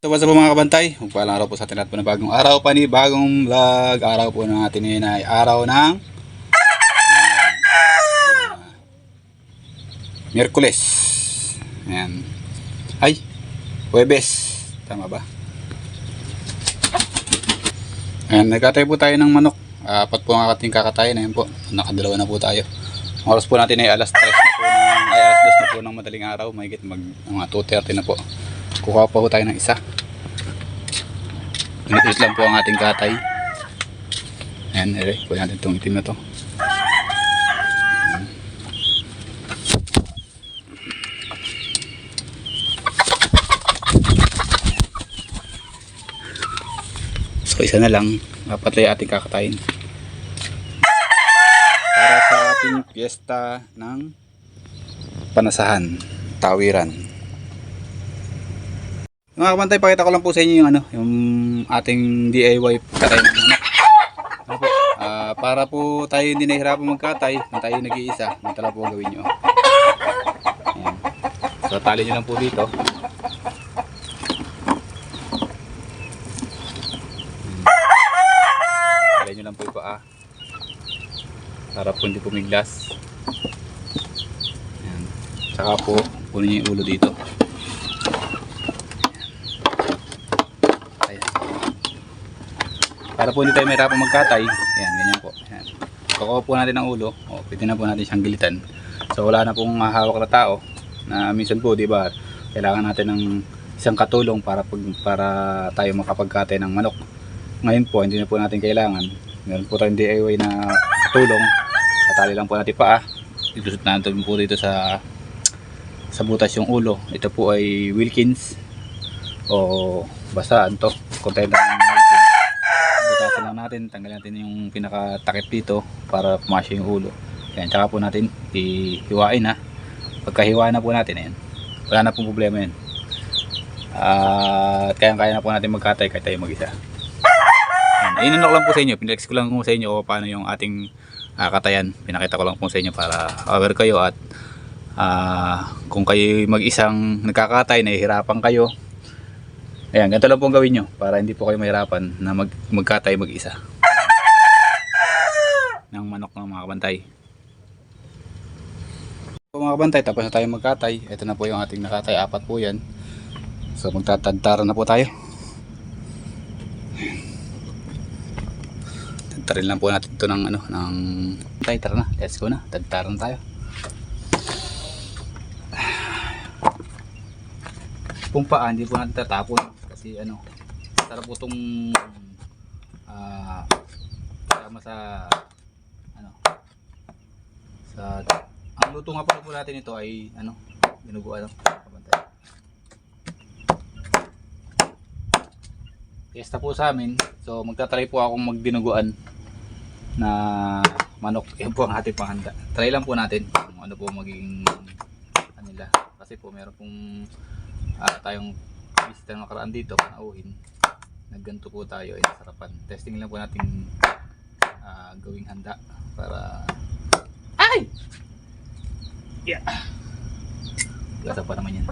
So what's up mga kabantay? Magpalang araw po sa atin lahat po na bagong araw pa ni bagong vlog. Araw po natin ngayon ay araw ng Miyerkules. Ayan. Ay, Huwebes. Tama ba? Ayan, nagkatay po tayo ng manok. Apat po ang ating kakatayin. Ayan po, nakadalawa na po tayo. Ang oras po natin ay alas 3 na po alas 2 na po ng madaling araw. Mahigit mga 2:30 na po. Kukuha pa po tayo ng isa. Init lang po ang ating katay. Ayan, kuha natin itong itim na to. Ayan. So isa na lang, apat lang ating kakatayin. Para sa ating piyesta ng panasahan, tawiran. Mga kabantay, pakita ko lang po sa inyo yung ating DIY katay ng manok. Para po tayo hindi nahihirapan magkatay, na tayo nag-iisa, ganito lang po gawin nyo. Ayan. So tali nyo lang po dito. Tali nyo lang po yung paa para po hindi pumiglas. Ayan. Saka po punin nyo yung ulo dito. Para po hindi tayo mahirapan magkatay. Ayan, ganyan po. Ayan. Kukuha po natin ang ulo. Pwede na po natin siyang gilitan. So wala na pong hawak na tao. Na minsan po, di ba, kailangan natin ng isang katulong para tayo makapagkatay ng manok. Ngayon po, hindi na po natin kailangan. Meron po tayong DIY na katulong. Tatali lang po natin paa. Itusot natin po dito sa butas yung ulo. Ito po ay Wilkins. O basta to. Container ng Wilkins. Butasan lang natin, tanggalin natin yung pinakatakip dito para pumasya yung ulo. Ayan, tsaka po natin hiwain ha. Pagkahiwain na po natin, ayan, wala na pong problema yan. Kaya na po natin magkatay kahit tayo mag-isa. Inunok lang po sa inyo, pinalex ko lang po sa inyo o paano yung ating katayan. Pinakita ko lang po sa inyo para aware kayo at kung kayo mag-isang nagkakatay, nahihirapan kayo. Ayan, ganito lang po ang gawin nyo para hindi po kayo mahirapan na magkatay mag-isa ng manok ng mga kabantay. So mga kabantay, tapos na tayo magkatay. Ito na po yung ating nakatay, apat po yan. So magtatadtaran na po tayo. Tadtarin lang po natin ito ng tara na, let's go na, tadtaran tayo. Pumpaan, hindi po natin tatapon kasi sarap po itong kasama sa ang luto nga po natin ito ay dinuguan kabantay. Fiesta po sa amin, so magtatry po akong magdinuguan na manok. Yan po ang ating panghanda. Try lang po natin kung ano po magiging nila kasi po meron pong tayong bisita ng nakaraan dito, panauhin. Nagganto po tayo ay nasarapan. Testing lang po natin gawing handa para yeah, gasa pa naman yan.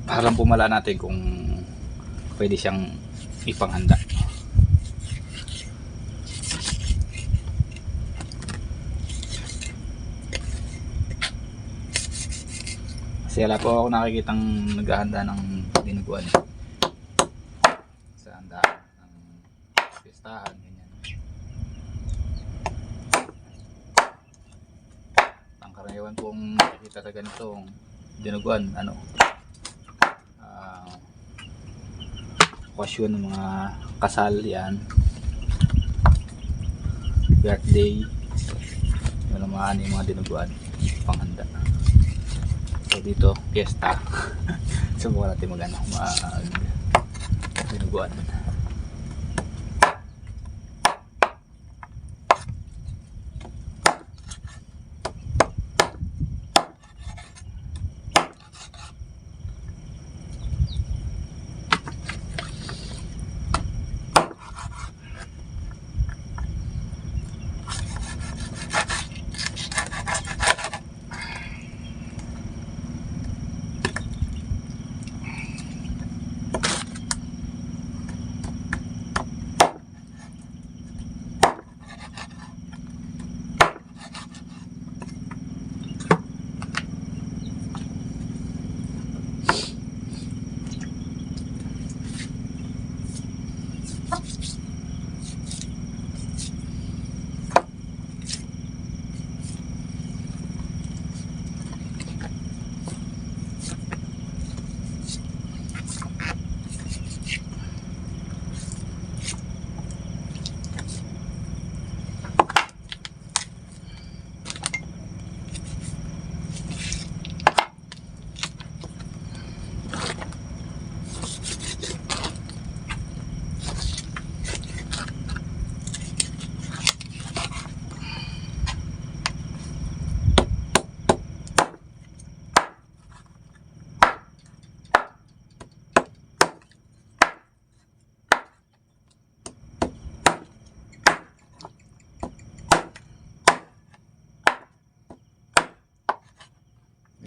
Para lang pumala natin kung pwede siyang ipanghanda. Kasi wala po ako nakikitang naghahanda ng dinuguan sa handaan ng pistahan, ganyan. Ang karaniwan pong nakikita sa ganitong dinuguan, okasyon ng mga kasal yan, birthday, yun naman yung mga dinuguan panghanda. So dito, fiesta. Subukan natin dinuguan.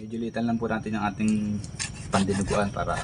Julitan lang po natin yung ating pandinuguan para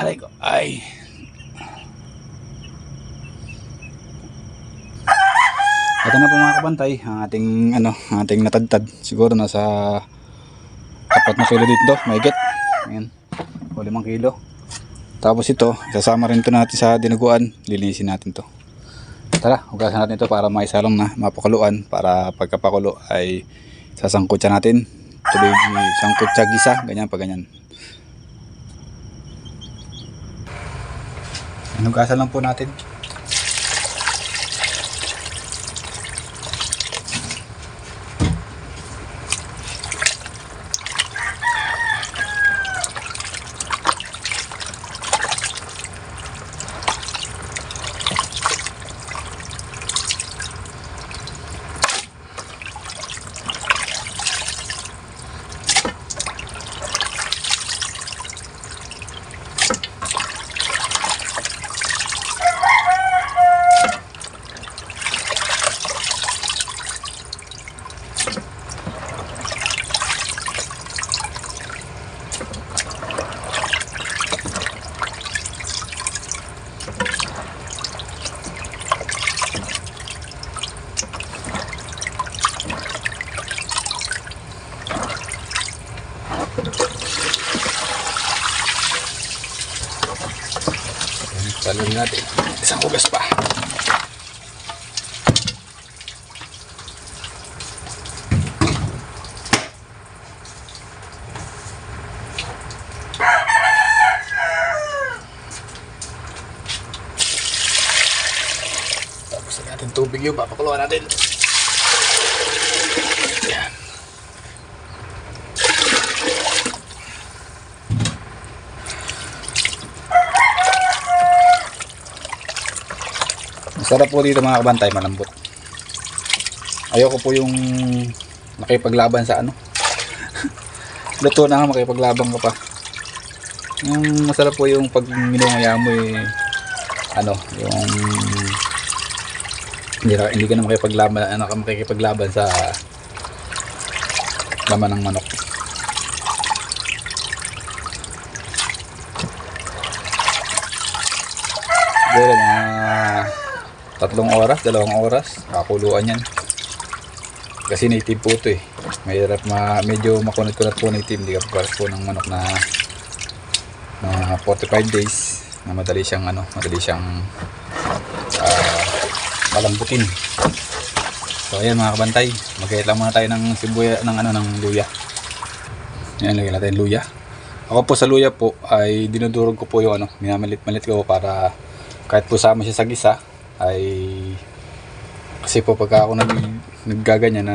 aray ko, ay. Ito na po mga kabantay, ang ating natadtad. Siguro nasa 4 na kilo dito, mahigit. Ayan, o 5 kilo. Tapos ito, sasama rin ito natin sa dinuguan. Lilinisin natin to. Tara, hugasan natin ito para maisalong na, mapakuluan. Para pagkapakulo ay sasangkutsa natin. Tuloy sangkutsa gisa, ganyan pa ganyan. Hugasan lang po natin. Saluhin natin. Isang hugas pa. Tapos natin tubig yung papakuluan natin. Yan. Masarap po dito mga kabantay, malambot. Ayoko po yung makipaglaban sa ano. Luto na nga, makipaglaban ka pa. Yung masarap po yung pag minungaya mo ano, yung hindi ka na makipaglaban sa laman ng manok. Siguro mga 2 oras, 2 oras, kakuluan yan. Kasi native po ito eh. Mahirap medyo makunat-kunat po native. Hindi ka paras po ng manok na 45 days na madali siyang malambutin. So ayan mga kabantay, magkait lang muna tayo ng ng luya. Ayan, lagyan natin luya. Ako po sa luya po ay dinudurog ko po yung minamalit-malit ko para kahit po sama siya sa gisa ay kasi po pagka ako naggaganyan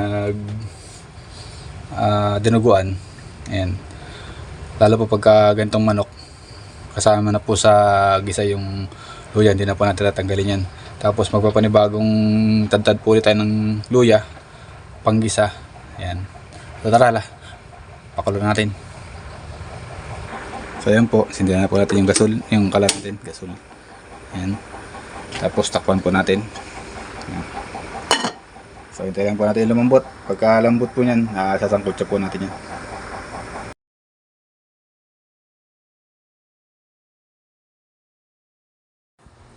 dinuguan, ayan, lalo po pagka ganitong manok kasama na po sa gisa yung luya, hindi na po natin tatanggalin yan. Tapos magpapanibagong tad-tad po ulit tayo ng luya panggisa. Ayan, so tara, pakulo natin. So ayan po, sindihan na po natin yung kalat natin, gasol. Ayan, tapos takpan po natin. Ayan. So hintayin po natin lumambot. Pagka lambot po niyan, sasangkot siya po natin yan.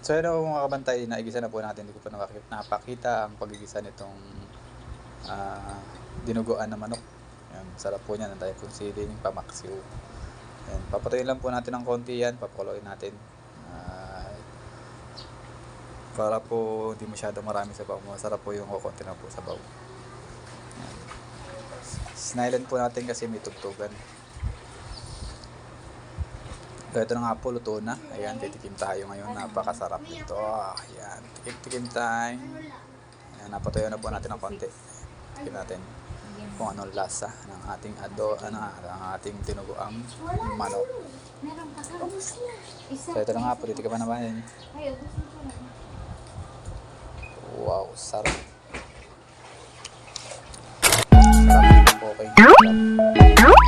So yun po mga kabantay, naigisa na po natin. Hindi ko pa napakita ang pagigisa nitong dinuguan na manok. Ayan, sarap po niyan. Tayo kung siling pamaksiw. Ayan, papatuyin lang po natin ng konti yan. Papakuloyin natin. Para po hindi masyado marami sabaw. Masarap po yung kukunti na po sabaw. Sinilan po natin kasi may tugtugan. Ito na nga po, luto na. Ayan, titikim tayo ngayon. Napakasarap nito. Ayan, tikim time. Ayan, napatuyo na po natin ng konti. Tikim natin kung anong lasa ng ating ang ating dinuguang manok. So ito na nga po, titikim na naman. Wow, sarap. Sarap. Okay. Sarap.